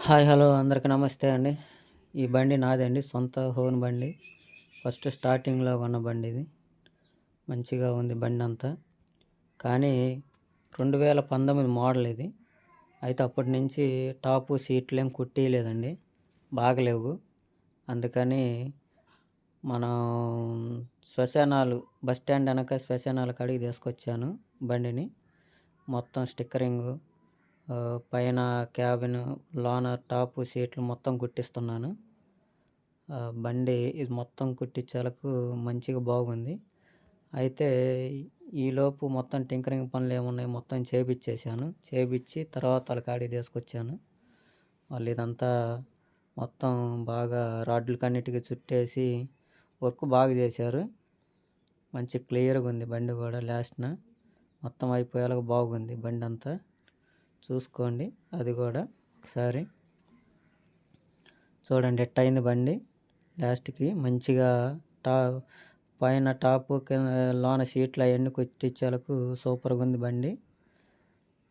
Hi hello అందరికీ నమస్తే అండి. ఈ బండి నాదండి, సొంత ఓన్ బండి. ఫస్ట్ స్టార్టింగ్లో కొన్న బండి ఇది. మంచిగా ఉంది బండి అంతా. కానీ 2019 మోడల్ ఇది. అయితే అప్పటి నుంచి టాపు సీట్లు ఏం కుట్టియలేదండి, బాగలేవు. అందుకని మనం శ్మశానాలు బస్ స్టాండ్ వెనక శ్మశానాల కాడికి తీసుకొచ్చాను బండిని. మొత్తం స్టిక్కరింగు, పైన క్యాబిన్, లోన టాపు సీట్లు మొత్తం కుట్టిస్తున్నాను. బండి ఇది మొత్తం కుట్టించాలకు మంచిగా బాగుంది. అయితే ఈలోపు మొత్తం టింకరింగ్ పనులు ఏమున్నాయి మొత్తం చేపించేశాను. చేపించి తర్వాత వాళ్ళ కాడికి తీసుకొచ్చాను. వాళ్ళు ఇదంతా మొత్తం బాగా రాడ్లకన్నిటికీ చుట్టేసి వర్క్ బాగా చేశారు. మంచి క్లియర్గా ఉంది బండి కూడా. లాస్ట్న మొత్తం అయిపోయేలాగా బాగుంది బండి అంతా. చూసుకోండి అది కూడా ఒకసారి చూడండి ఎట్టయింది బండి. లాస్ట్కి మంచిగా పైన టాపు కింద లోన సీట్లు అవన్నీ కుట్టించాలకు సూపర్గా ఉంది బండి.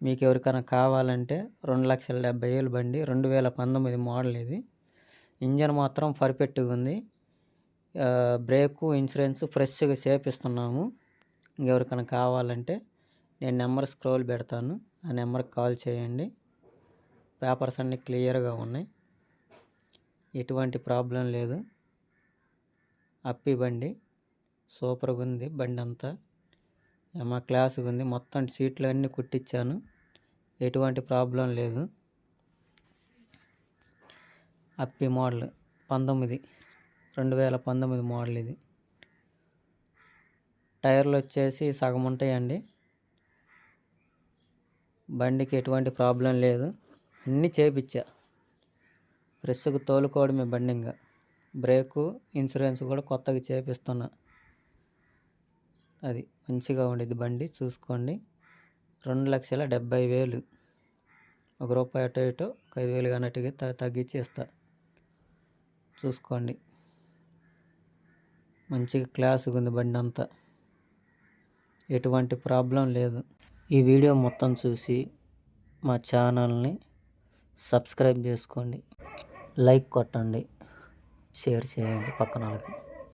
మీకు ఎవరికైనా కావాలంటే 2,70,000 బండి, 2019 మోడల్ ఇది. ఇంజన్ మాత్రం పర్ఫెక్ట్గా ఉంది. బ్రేకు, ఇన్సూరెన్స్ ఫ్రెష్గా చేపిస్తున్నాము. ఇంకెవరికైనా కావాలంటే నేను నెంబర్ స్క్రోల్ పెడతాను, ఆ నెంబర్కి కాల్ చేయండి. పేపర్స్ అన్నీ క్లియర్గా ఉన్నాయి, ఎటువంటి ప్రాబ్లం లేదు. అప్పి బండి సూపర్గా ఉంది బండి అంతా. మా క్లాస్గా ఉంది. మొత్తం సీట్లు అన్నీ కుట్టించాను, ఎటువంటి ప్రాబ్లం లేదు. అప్పి మోడల్ 2019 మోడల్ ఇది. టైర్లు వచ్చేసి సగం ఉంటాయండి. బండికి ఎటువంటి ప్రాబ్లం లేదు, అన్నీ చేపించా. ఫ్రెష్గా తోలుకోవడమే బండి. ఇంకా బ్రేకు, ఇన్సూరెన్స్ కూడా కొత్తగా చేపిస్తున్నా. అది మంచిగా ఉండేది బండి. చూసుకోండి. 2,70,000. ₹1 అటు ఇటు 5,000 అన్నట్టుగా తగ్గించి ఇస్తా. చూసుకోండి. మంచిగా క్లాస్గా ఉంది బండి అంతా, ఎటువంటి ప్రాబ్లం లేదు. ఈ వీడియో మొత్తం చూసి మా ఛానల్ని సబ్స్క్రైబ్ చేసుకోండి, లైక్ కొట్టండి, షేర్ చేయండి పక్కన వాళ్ళకి.